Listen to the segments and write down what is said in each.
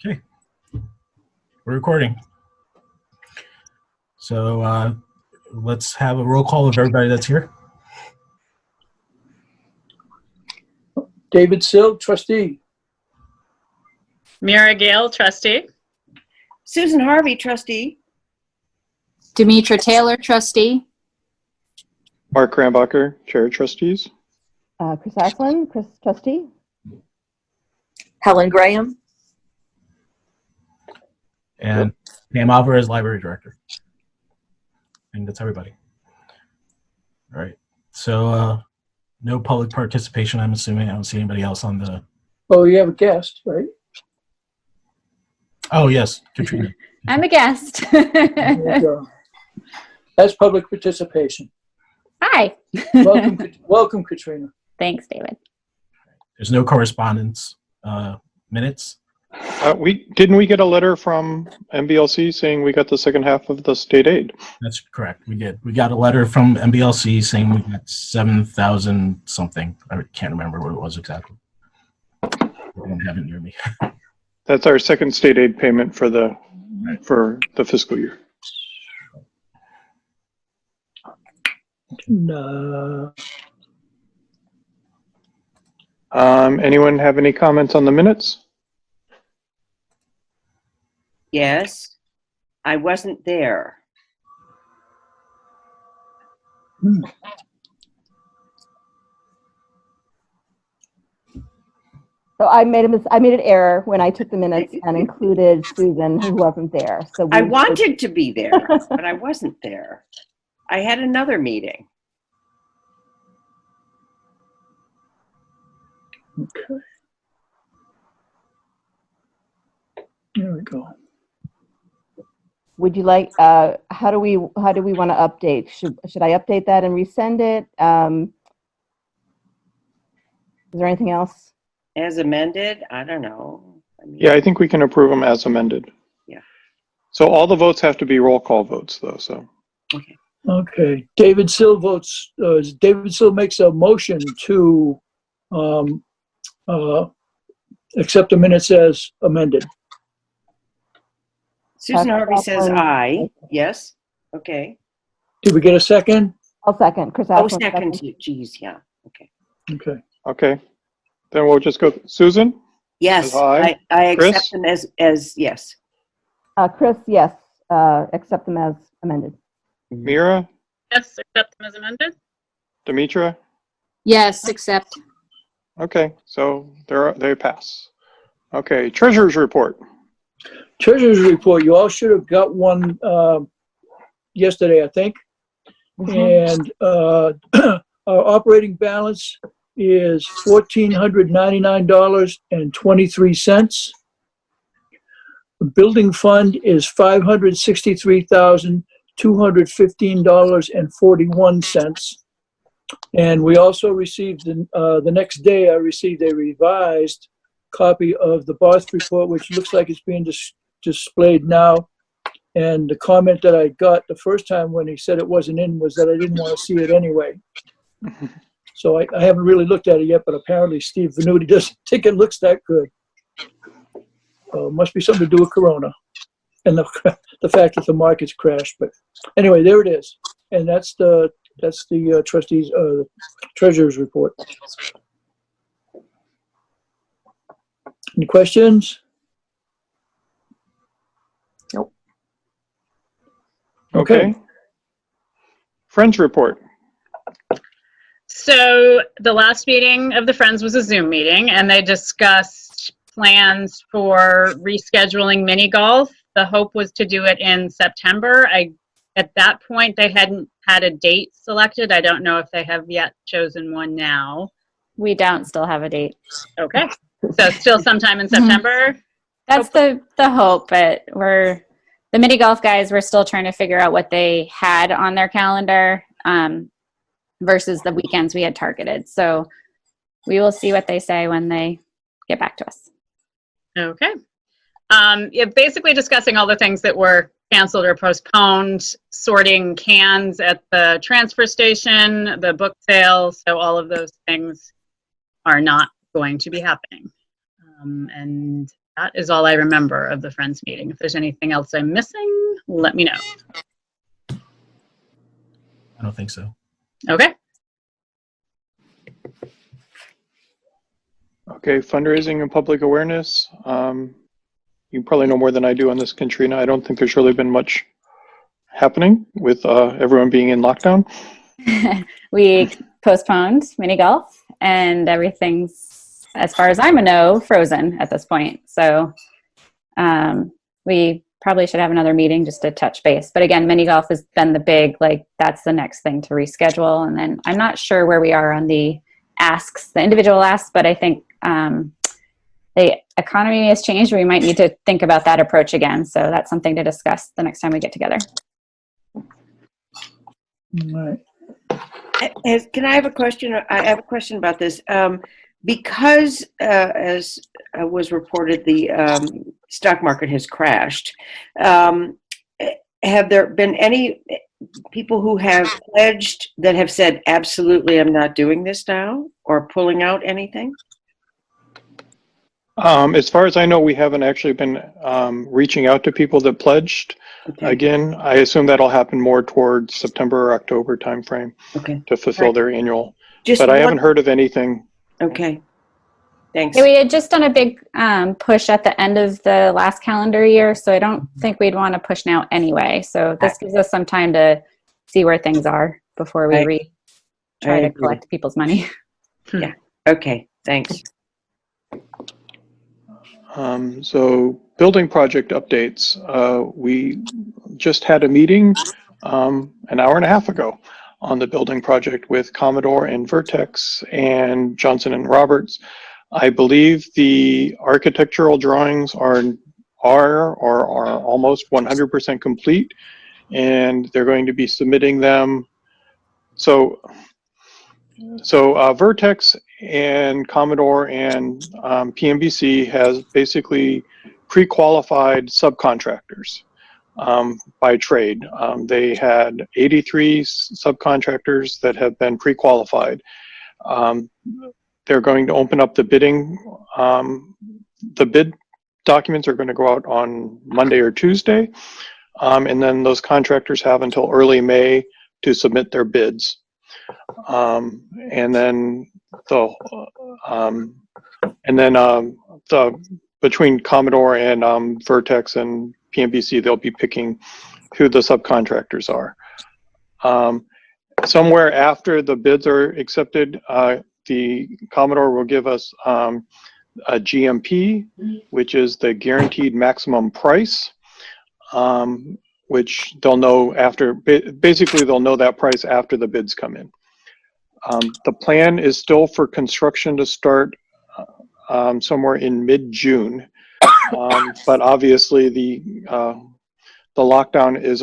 Okay, we're recording. So let's have a roll call of everybody that's here. David Sill, trustee. Mira Gale, trustee. Susan Harvey, trustee. Demetra Taylor, trustee. Mark Krambacher, chair of trustees. Chris Aslan, trustee. Helen Graham. And Pam Alvarez, library director. And that's everybody. All right. So no public participation, I'm assuming. I don't see anybody else on the... Oh, you have a guest, right? Oh, yes, Katrina. I'm a guest. That's public participation. Hi. Welcome, Katrina. Thanks, David. There's no correspondence minutes. Didn't we get a letter from MBLC saying we got the second half of the state aid? That's correct. We did. We got a letter from MBLC saying we got 7,000 something. I can't remember what it was exactly. I don't have it near me. That's our second state aid payment for the fiscal year. No. Anyone have any comments on the minutes? Yes, I wasn't there. So I made an error when I took the minutes and included Susan, who wasn't there. So I wanted to be there, but I wasn't there. I had another meeting. Okay. There we go. Would you like? How do we want to update? Should I update that and resend it? Is there anything else? As amended, I don't know. Yeah, I think we can approve them as amended. Yeah. So all the votes have to be roll call votes, though. So. Okay. Okay. David Sill votes. David Sill makes a motion to accept the minutes as amended. Susan Harvey says aye. Yes. Okay. Did we get a second? I'll second. Chris Oh, Aslan, second. Geez, yeah. Okay. Okay. Okay. Then we'll just go. Susan? Yes, Aye. I accept Chris? them as yes. Chris, yes. Accept them as amended. Mira? Yes, accept them as amended. Demetra? Yes, accept. Okay, so they pass. Okay, treasurer's report. Treasurer's report. You all should have got one yesterday, I think. And our operating balance is $1,499.23. The building fund is $563,215.41. And we also received the next day. I received a revised copy of the Barth report, which looks like it's being displayed now. And the comment that I got the first time when he said it wasn't in was that I didn't want to see it anyway. So I haven't really looked at it yet, but apparently Steve Venuti doesn't think it looks that good. So it must be something to do with Corona and the fact that the market's crashed. But anyway, there it is. And that's the trustees, treasurer's report. Any questions? Nope. Okay. Friends report. So the last meeting of the Friends was a Zoom meeting, and they discussed plans for rescheduling mini golf. The hope was to do it in September. At that point, they hadn't had a date selected. I don't know if they have yet chosen one now. We don't still have a date. Okay, so still sometime in September. That's the hope, but the mini golf guys, we're still trying to figure out what they had on their calendar versus the weekends we had targeted. So we will see what they say when they get back to us. Okay. Yeah, basically discussing all the things that were canceled or postponed, sorting cans at the transfer station, the book sale. So all of those things are not going to be happening. And That is all I remember of the Friends meeting. If there's anything else I'm missing, let me know. I don't think so. Okay. Okay, fundraising and public awareness. You probably know more than I do on this, Katrina. I don't think there's really been much happening with everyone being in lockdown. We postponed mini golf, and everything's, as far as I know, frozen at this point. So we probably should have another meeting just to touch base. But again, mini golf has been the big, like, that's the next thing to reschedule. And then I'm not sure where we are on the asks, the individual asks, but I think the economy has changed. We might need to think about that approach again. So that's something to discuss the next time we get together. All right. Can I have a question? I have a question about this. Because, as was reported, the stock market has crashed. Have there been any people who have pledged that have said, absolutely, I'm not doing this now, or pulling out anything? As far as I know, we haven't actually been reaching out to people that pledged. Okay. Again, I assume that'll happen more towards September or October timeframe Okay. to fulfill Right. their annual. Just But I one- haven't heard of anything. Okay. Thanks. Yeah, we had just done a big push at the end of the last calendar year, so I don't think we'd want to push now anyway. So this gives us some time to see where things are before we I try to agree. collect people's money. Okay. Thanks. So building project updates. We just had a meeting an hour and a half ago on the building project with Commodore and Vertex and Johnson and Roberts. I believe the architectural drawings are almost 100% complete, and they're going to be submitting them. So Vertex and Commodore and PMBC has basically pre-qualified subcontractors by trade. They had 83 subcontractors that have been pre-qualified. They're going to open up the bidding. The bid documents are going to go out on Monday or Tuesday, and then those contractors have until early May to submit their bids. And then between Commodore and Vertex and PMBC, they'll be picking who the subcontractors are. Somewhere after the bids are accepted, the Commodore will give us a GMP, which is the guaranteed maximum price, which they'll know after. Basically, they'll know that price after the bids come in. The plan is still for construction to start somewhere in mid-June, but obviously the lockdown is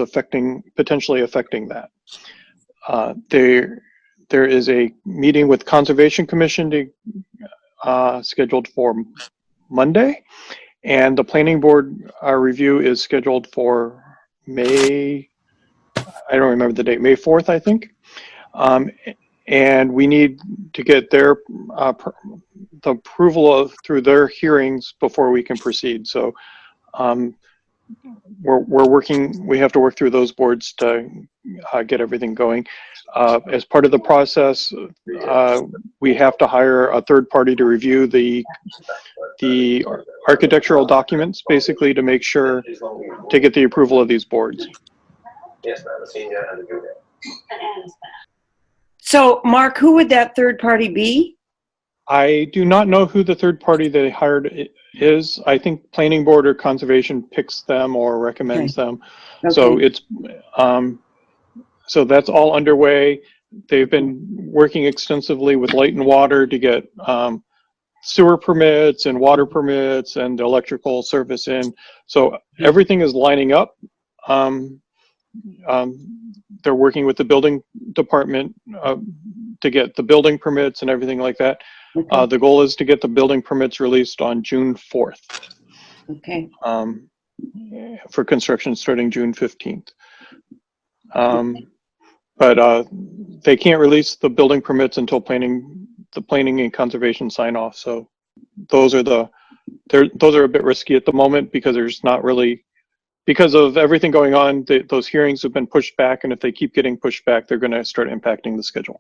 potentially affecting that. There is a meeting with Conservation Commission scheduled for Monday, and the Planning Board review is scheduled for May. I don't remember the date. May 4th, I think. And we need to get their the approval through their hearings before we can proceed. So we're working. We have to work through those boards to get everything going. As part of the process, we have to hire a third party to review the architectural documents, basically to make sure to get the approval of these boards. So, Mark, who would that third party be? I do not know who the third party they hired is. I think Planning Board or Conservation picks them or recommends them. Okay. So it's so that's all underway. They've been working extensively with Light and Water to get sewer permits and water permits and electrical service in. So everything is lining up. They're working with the building department to get the building permits and everything like that. Okay. The goal is to get the building permits released on June 4th. Okay. For construction starting June 15th. But they can't release the building permits until the planning and conservation sign off. So those are the those are a bit risky at the moment because there's not really, because of everything going on, those hearings have been pushed back, and if they keep getting pushed back, they're going to start impacting the schedule.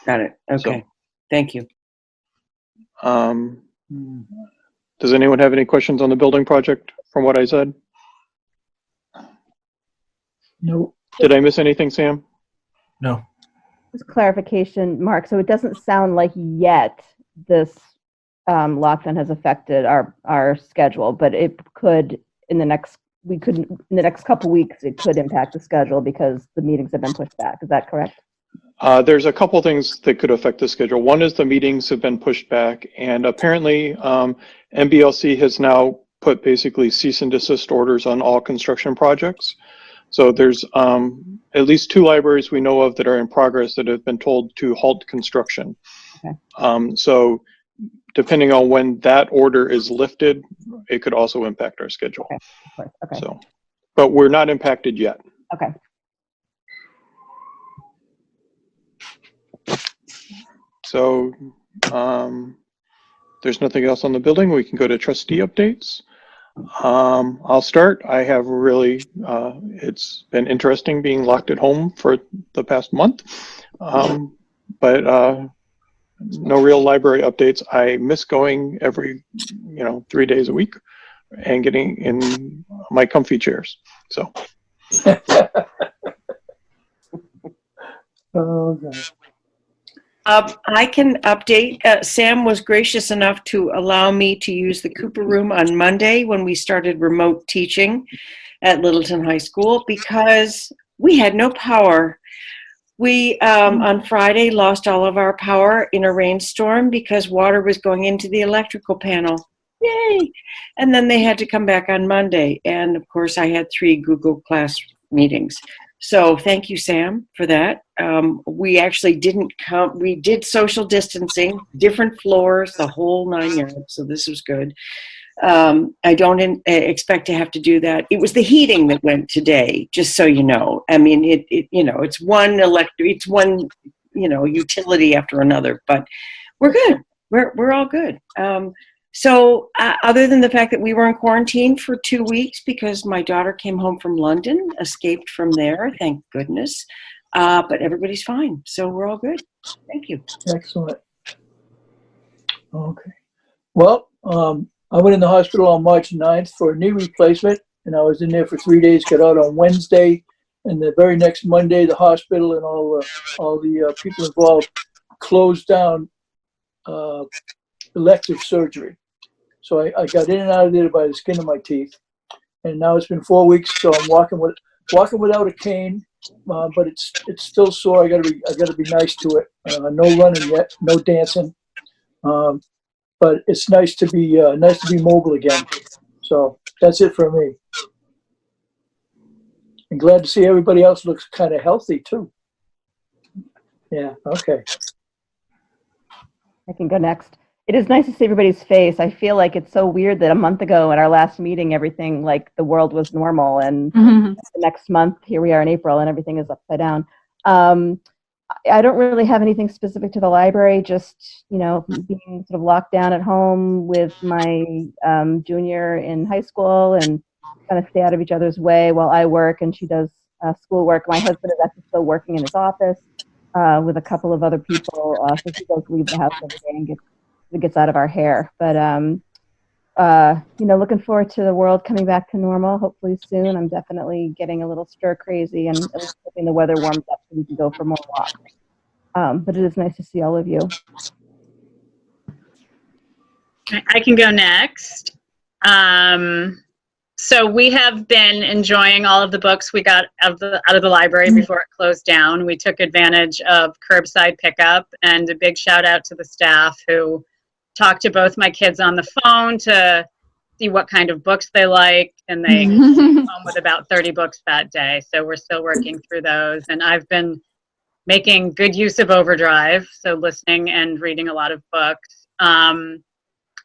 Got it. Okay. Thank you. Does anyone have any questions on the building project from what I said? No. Did I miss anything, Sam? No. Just clarification, Mark. So it doesn't sound like yet this lockdown has affected our schedule, but it could in the next couple weeks. It could impact the schedule because the meetings have been pushed back. Is that correct? There's a couple things that could affect the schedule. One is the meetings have been pushed back, and apparently MBLC has now put basically cease and desist orders on all construction projects. So there's at least 2 libraries we know of that are in progress that have been told to halt construction. Okay. So depending on when that order is lifted, it could also impact our schedule. Okay. Of course. Okay. So, but we're not impacted yet. Okay. So there's nothing else on the building. We can go to trustee updates. I'll start. I have really, it's been interesting being locked at home for the past month, but no real library updates. I miss going every, 3 days a week and getting in my comfy chairs. So. Oh, God. I can update. Sam was gracious enough to allow me to use the Cooper room on Monday when we started remote teaching at Littleton High School because we had no power. We, on Friday, lost all of our power in a rainstorm because water was going into the electrical panel. Yay! And then they had to come back on Monday. And of course, I had 3 Google Class meetings. So thank you, Sam, for that. We actually didn't count. We did social distancing, different floors, the whole 9 yards. So this was good. I don't expect to have to do that. It was the heating that went today, just so you know. I mean, it's one utility after another, but we're good. We're all good. So other than the fact that we were in quarantine for 2 weeks because my daughter came home from London, escaped from there, thank goodness. But everybody's fine. So we're all good. Thank you. Excellent. Okay. Well, I went in the hospital on March 9th for a knee replacement, and I was in there for 3 days, got out on Wednesday, and the very next Monday, the hospital and all the people involved closed down elective surgery. So I got in and out of there by the skin of my teeth. And now it's been 4 weeks, so I'm walking without a cane, but it's still sore. I gotta be nice to it. No running yet, no dancing. But it's nice to be mobile again. So that's it for me. I'm glad to see everybody else looks kind of healthy too. Yeah. Okay. I can go next. It is nice to see everybody's face. I feel like it's so weird that a month ago at our last meeting, everything like the world was normal, and the next month, here we are in April, and everything is upside down. I don't really have anything specific to the library, just, being sort of locked down at home with my junior in high school and kind of stay out of each other's way while I work and she does schoolwork. My husband is actually still working in his office with a couple of other people, so he does leave the house every day and gets out of our hair. But, looking forward to the world coming back to normal, hopefully soon. I'm definitely getting a little stir crazy and at least hoping the weather warms up so we can go for more walks. But it is nice to see all of you. I can go next. So we have been enjoying all of the books we got out of the library before it closed down. We took advantage of curbside pickup, and a big shout out to the staff who talked to both my kids on the phone to see what kind of books they liked, and they came home with about 30 books that day. So we're still working through those, and I've been making good use of Overdrive, so listening and reading a lot of books.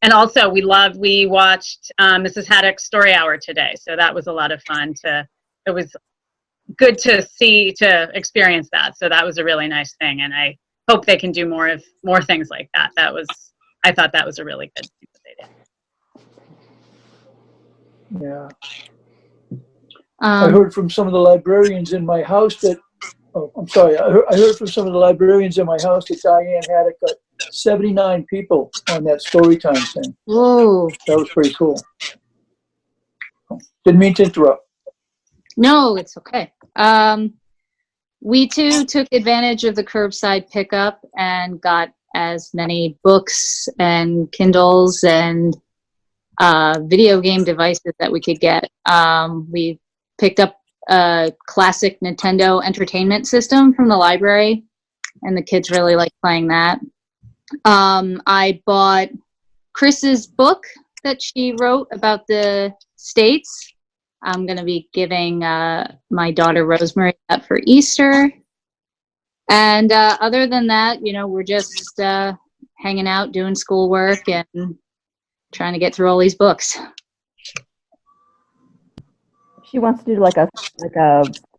And also we watched Mrs. Haddock's Story Hour today, so that was a lot of fun. It was good to experience that. So that was a really nice thing, and I hope they can do more things like that. I thought that was a really good thing that they did. Yeah. I Um, heard from some of the librarians in my house that, oh, I'm sorry. I heard from some of the librarians in my house that Diane Haddock got 79 people on that story time thing. whoa. That was pretty cool. Didn't mean to interrupt. No, it's okay. We too took advantage of the curbside pickup and got as many books and Kindles and video game devices that we could get. We picked up a classic Nintendo Entertainment System from the library, and the kids really like playing that. I bought Chris's book that she wrote about the states. I'm going to be giving my daughter Rosemary that for Easter. And other than that, you know, we're just hanging out, doing schoolwork, and trying to get through all these books. If she wants to do like a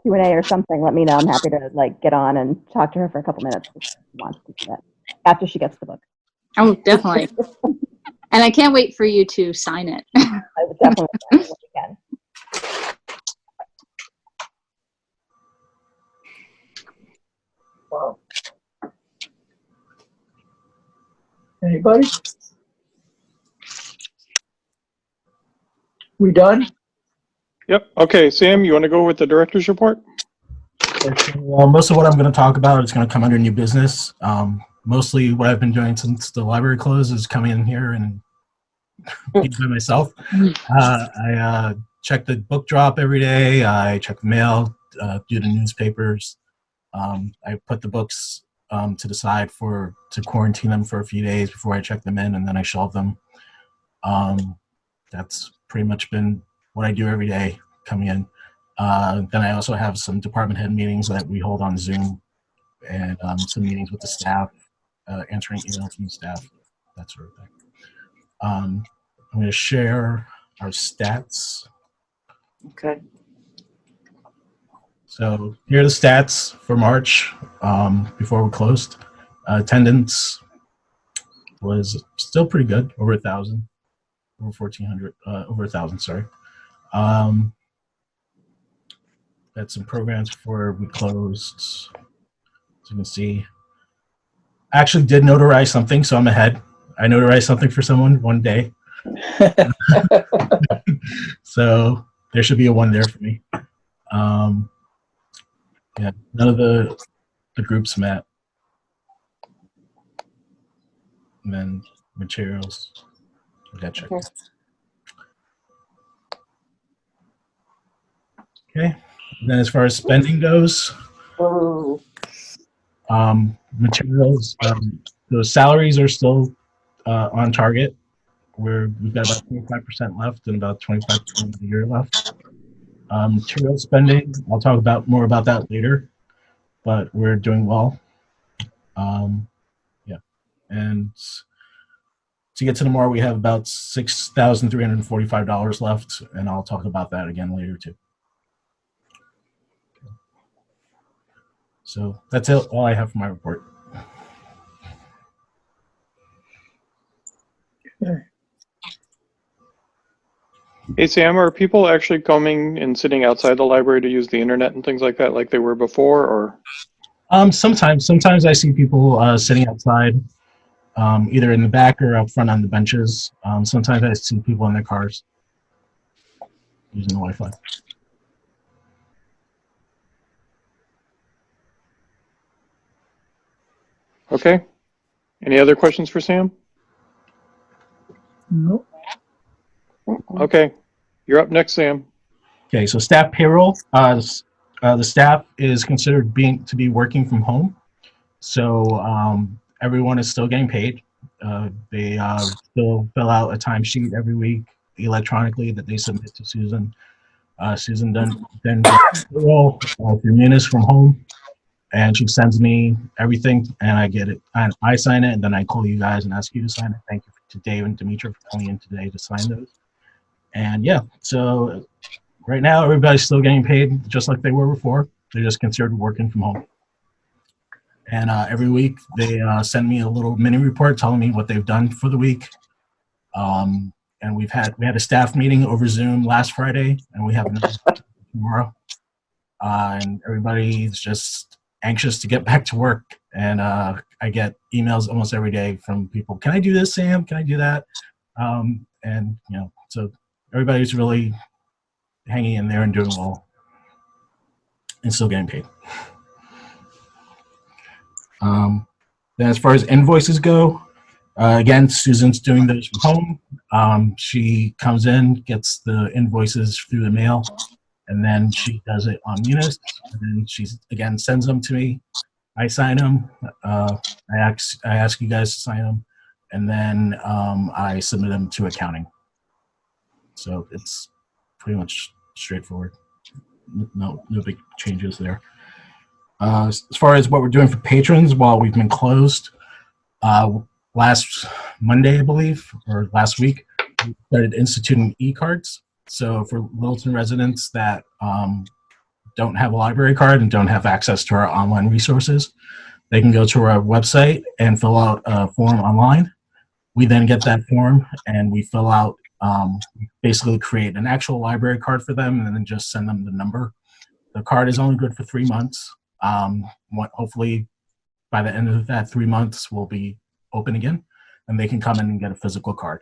Q&A or something, let me know. I'm happy to like get on and talk to her for a couple minutes if she wants to do that after she gets the book. Oh, definitely. And I can't wait for you to sign it. I would definitely when we can. Wow. Anybody? We done? Yep. Okay, Sam, you want to go with the director's report? Well, most of what I'm going to talk about is going to come under new business. Mostly what I've been doing since the library closed is coming in here and being by myself. I check the book drop every day. I check the mail, do the newspapers. I put the books to the side to quarantine them for a few days before I check them in, and then I shelve them. That's pretty much been what I do every day coming in. Then I also have some department head meetings that we hold on Zoom, and some meetings with the staff, answering emails from the staff, that sort of thing. I'm going to share our stats. Okay. So here are the stats for March before we closed. Attendance was still pretty good, over 1,000, over 1,400, over 1,000, sorry. Got some programs before we closed. As you can see, I actually did notarize something, so I'm ahead. I notarized something for someone one day. So there should be a 1 there for me. Yeah, none of the groups met. And then materials, we got checked. Okay. And then as far as spending goes, materials, the salaries are still on target. We've got about 25% left and about 25% of the year left. Material spending, I'll talk about more about that later, but we're doing well. Yeah, and to get to the more, we have about $6,345 left, and I'll talk about that again later too. So that's it, all I have for my report. Hey, Sam, are people actually coming and sitting outside the library to use the internet and things like that like they were before, or? Sometimes I see people sitting outside, either in the back or out front on the benches. Sometimes I see people in their cars using the Wi-Fi. Okay. Any other questions for Sam? Nope. Okay. You're up next, Sam. Okay, so staff payroll. The staff is considered to be working from home, so everyone is still getting paid. They still fill out a timesheet every week electronically that they submit to Susan. Susan then payroll through Munis from home, and she sends me everything, and I get it. And I sign it, and then I call you guys and ask you to sign it. Thank you to Dave and Demetra for coming in today to sign those. And yeah, so right now everybody's still getting paid just like they were before. They're just considered working from home. And every week they send me a little mini report telling me what they've done for the week. and we had a staff meeting over Zoom last Friday, and we have another tomorrow. And everybody's just anxious to get back to work. And I get emails almost every day from people. Can I do this, Sam? Can I do that? And so everybody's really hanging in there and doing well, and still getting paid. Then as far as invoices go, again, Susan's doing those from home. She comes in, gets the invoices through the mail, and then she does it on Munis, and then she again sends them to me. I sign them. I ask you guys to sign them, and then I submit them to accounting. So it's pretty much straightforward. No big changes there. As far as what we're doing for patrons while we've been closed, last Monday, I believe, or last week, we started instituting e-cards. So for Littleton residents that don't have a library card and don't have access to our online resources, they can go to our website and fill out a form online. We then get that form and we fill out, basically create an actual library card for them and then just send them the number. The card is only good for 3 months. Hopefully by the end of that 3 months, we'll be open again and they can come in and get a physical card.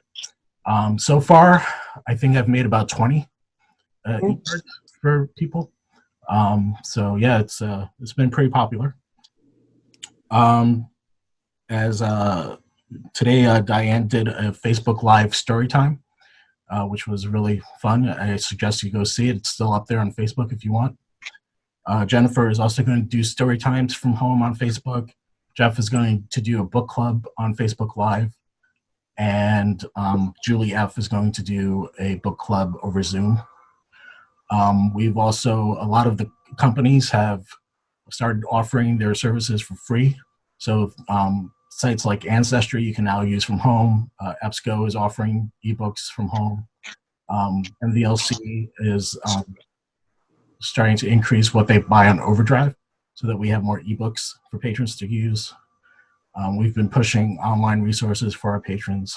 So far, I think I've made about 20 e-cards for people. So yeah, it's been pretty popular. Today, Diane did a Facebook Live story time, which was really fun. I suggest you go see it. It's still up there on Facebook if you want. Jennifer is also going to do story times from home on Facebook. Jeff is going to do a book club on Facebook Live. And Julie F. is going to do a book club over Zoom. We've also, a lot of the companies have started offering their services for free. So sites like Ancestry you can now use from home. EBSCO is offering ebooks from home. MVLC is starting to increase what they buy on Overdrive so that we have more ebooks for patrons to use. We've been pushing online resources for our patrons,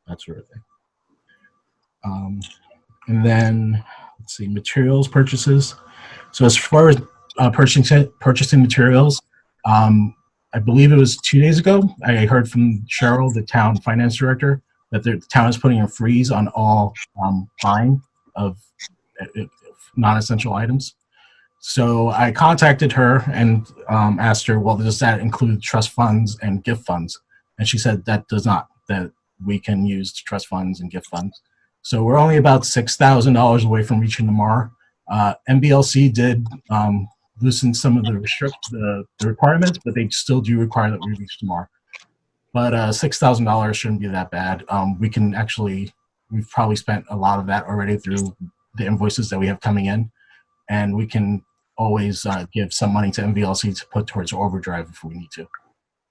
that sort of thing. And then, let's see, materials purchases. So as far as purchasing materials, I believe it was 2 days ago, I heard from Cheryl, the town finance director, that the town is putting a freeze on all buying of non-essential items. So I contacted her and asked her, well, does that include trust funds and gift funds? And she said that does not, that we can use trust funds and gift funds. So we're only about $6,000 away from reaching the MAR. MBLC did loosen some of the requirements, but they still do require that we reach the MAR. But $6,000 shouldn't be that bad. We've probably spent a lot of that already through the invoices that we have coming in. And we can always give some money to MVLC to put towards Overdrive if we need to.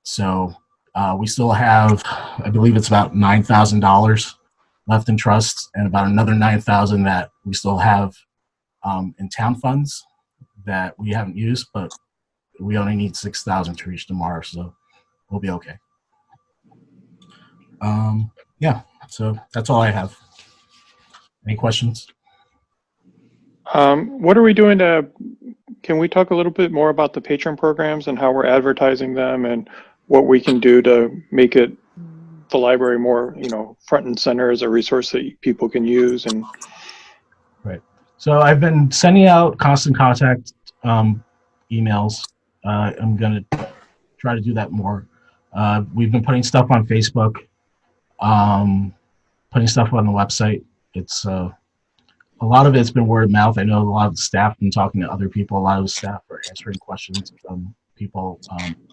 So we still have, I believe it's about $9,000 left in trusts and about another $9,000 that we still have in town funds that we haven't used, but we only need $6,000 to reach the MAR, so we'll be okay. Yeah, so that's all I have. Any questions? What are we doing can we talk a little bit more about the patron programs and how we're advertising them and what we can do to make the library more, front and center as a resource that people can use? And right. So I've been sending out constant contact emails. I'm going to try to do that more. We've been putting stuff on Facebook, putting stuff on the website. It's a lot of it's been word of mouth. I know a lot of the staff have been talking to other people. A lot of the staff are answering questions from people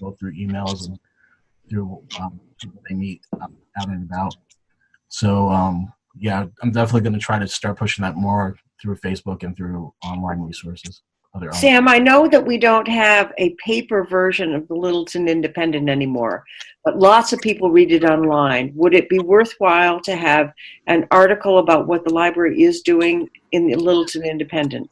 both through emails and through people they meet out and about. So yeah, I'm definitely going to try to start pushing that more through Facebook and through online resources. Sam, I know that we don't have a paper version of the Littleton Independent anymore, but lots of people read it online. Would it be worthwhile to have an article about what the library is doing in the Littleton Independent?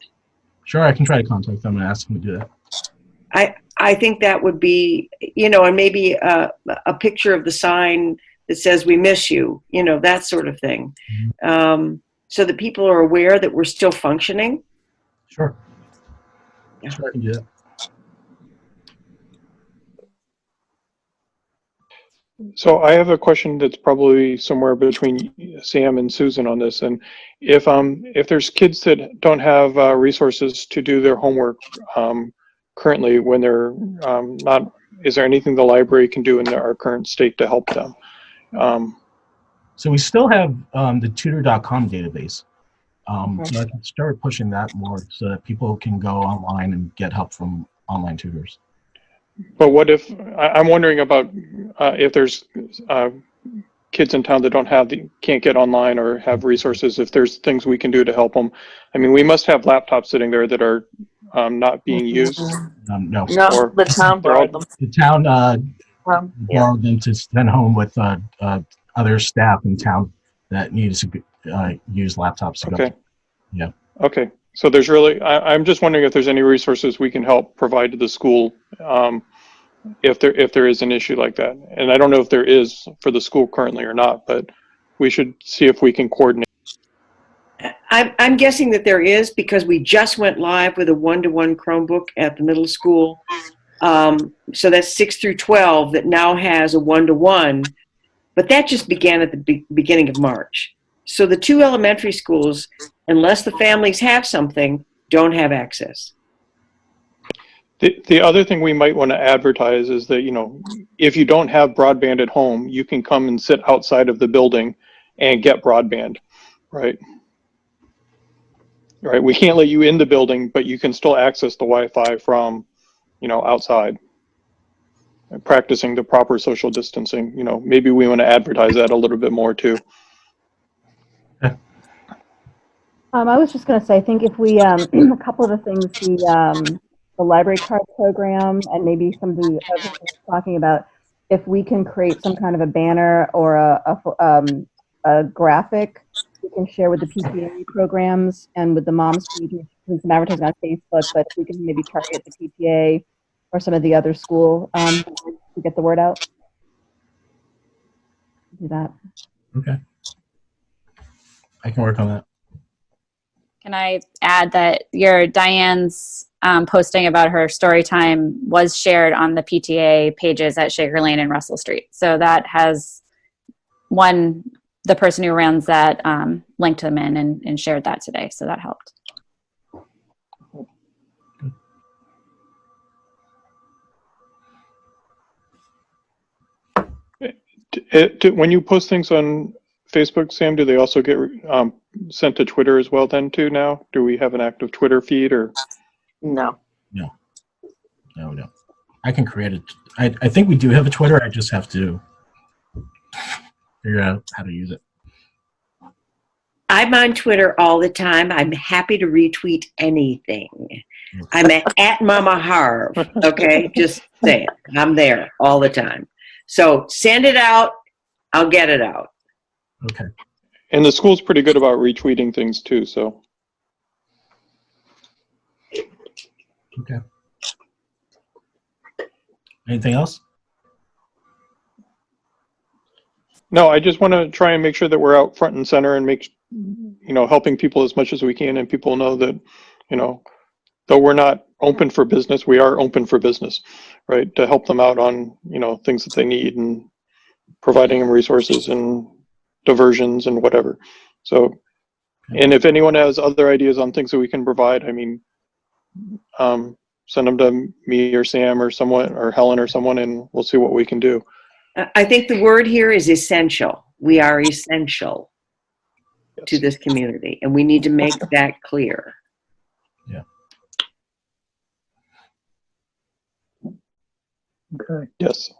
Sure, I can try to contact them and ask them to do that. I think that would be, and maybe a picture of the sign that says we miss you, that sort of thing. So that people are aware that we're still functioning. Sure. Yeah. Sure, I can do that. So I have a question that's probably somewhere between Sam and Susan on this. And if there's kids that don't have resources to do their homework currently, when they're not, is there anything the library can do in our current state to help them? So we still have the tutor.com database. So I can start pushing that more so that people can go online and get help from online tutors. But what if, I'm wondering about if there's kids in town that can't get online or have resources, if there's things we can do to help them. I mean, we must have laptops sitting there that are not being used. No. No, the town borrowed them. The town Yeah. borrowed them to send home with other staff in town that needed to use laptops to go. Okay. Yeah. Okay. So there's really, I'm just wondering if there's any resources we can help provide to the school if there is an issue like that. And I don't know if there is for the school currently or not, but we should see if we can coordinate. I'm guessing that there is, because we just went live with a 1-to-1 Chromebook at the middle school. So that's 6 through 12 that now has a 1-to-1, but that just began at the beginning of March. So the 2 elementary schools, unless the families have something, don't have access. The other thing we might want to advertise is that, if you don't have broadband at home, you can come and sit outside of the building and get broadband, right? Right. We can't let you in the building, but you can still access the Wi-Fi from, outside. And practicing the proper social distancing, maybe we want to advertise that a little bit more too. I was just going to say, I think if we, a couple of the things, the library card program and maybe some of the other things we're talking about, if we can create some kind of a banner or a graphic we can share with the PTA programs and with the moms, we can do some advertising on Facebook, but if we can maybe target the PTA or some of the other school to get the word out. Do that. Okay. I can work on that. Can I add that Diane's posting about her story time was shared on the PTA pages at Shaker Lane and Russell Street. So that has the person who runs that linked them in and shared that today. So that helped. When you post things on Facebook, Sam, do they also get sent to Twitter as well then too now? Do we have an active Twitter feed or? No. No. I can create it. I think we do have a Twitter. I just have to figure out how to use it. I'm on Twitter all the time. I'm happy to retweet anything. I'm at Mama Harv. Okay, just saying. I'm there all the time. So send it out. I'll get it out. Okay. And the school's pretty good about retweeting things too, so. Okay. Anything else? No, I just want to try and make sure that we're out front and center and helping people as much as we can, and people know that, though we're not open for business, we are open for business, right? To help them out on, things that they need and providing them resources and diversions and whatever. So, and if anyone has other ideas on things that we can provide, send them to me or Sam or someone or Helen or someone, and we'll see what we can do. I think the word here is essential. We are essential to this community, and we need to make that clear. Yeah. Okay. Yes.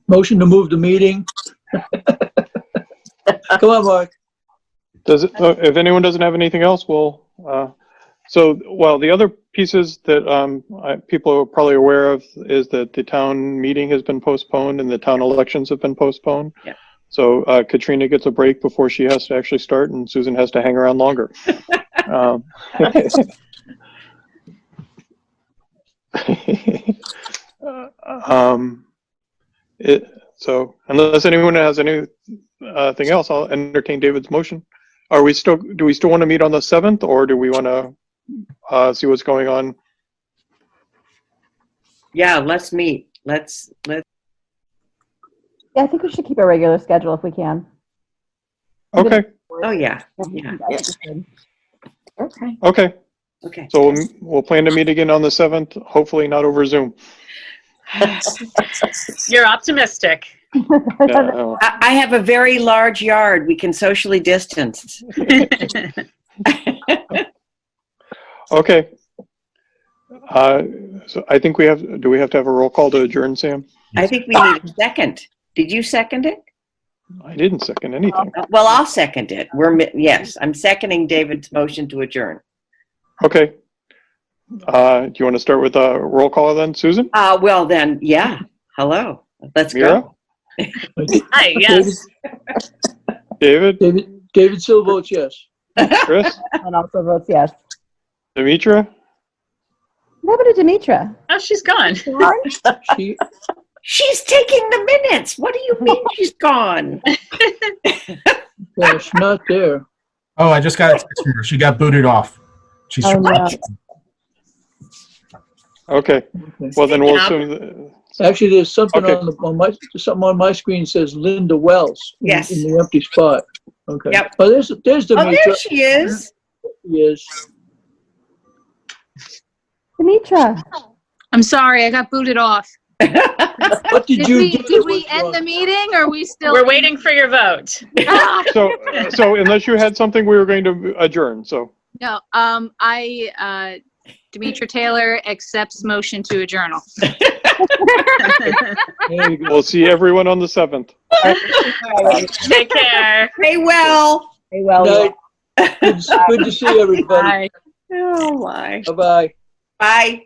Motion to move the meeting. Come on, Mark. Does it? If anyone doesn't have anything else, we'll. The other pieces that people are probably aware of is that the town meeting has been postponed and the town elections have been postponed. Yeah. So Katrina gets a break before she has to actually start, and Susan has to hang around longer. So unless anyone has anything else, I'll entertain David's motion. Do we still want to meet on the 7th, or do we want to see what's going on? Yeah, let's meet. Let's. Yeah, I think we should keep a regular schedule if we can. Okay. Oh yeah. Yeah. Yeah. Okay. Okay. Okay. So we'll plan to meet again on the 7th. Hopefully not over Zoom. You're optimistic. Yeah, I have a very large yard. We can socially distance. okay. So I think do we have to have a roll call to adjourn, Sam? I think we need a second. Did you second it? I didn't second anything. Well, I'll second it. Yes, I'm seconding David's motion to adjourn. Okay. Do you want to start with a roll call then, Susan? Well then, yeah. Hello. Let's Mira? go. Hi, yes. David? David still votes yes. Chris? And also votes yes. Demetra? What happened to Demetra? Oh, she's gone. She, She's taking the minutes. What do you mean she's gone? yeah, she's not there. Oh, I just got a text from her. She got booted off. She's Oh, no. Okay. Well, then we'll assume Actually, there's something Okay. something on my screen says Linda Wells in, Yes. in the empty spot. Okay. Yep. Oh, there's Oh, Demetra. there she is. Yes. Demetra. I'm sorry, I got booted off. What did you do? Did we What's end wrong? the meeting, or are we still? We're waiting for your vote. Ah, so unless you had something, we were going to adjourn. So no, Demetra Taylor accepts motion to adjourn. There you go. we'll see everyone on the 7th. Take care. Hey, well. Hey, well, Good night. Good to see everybody. Bye. Oh my. Bye-bye. Bye.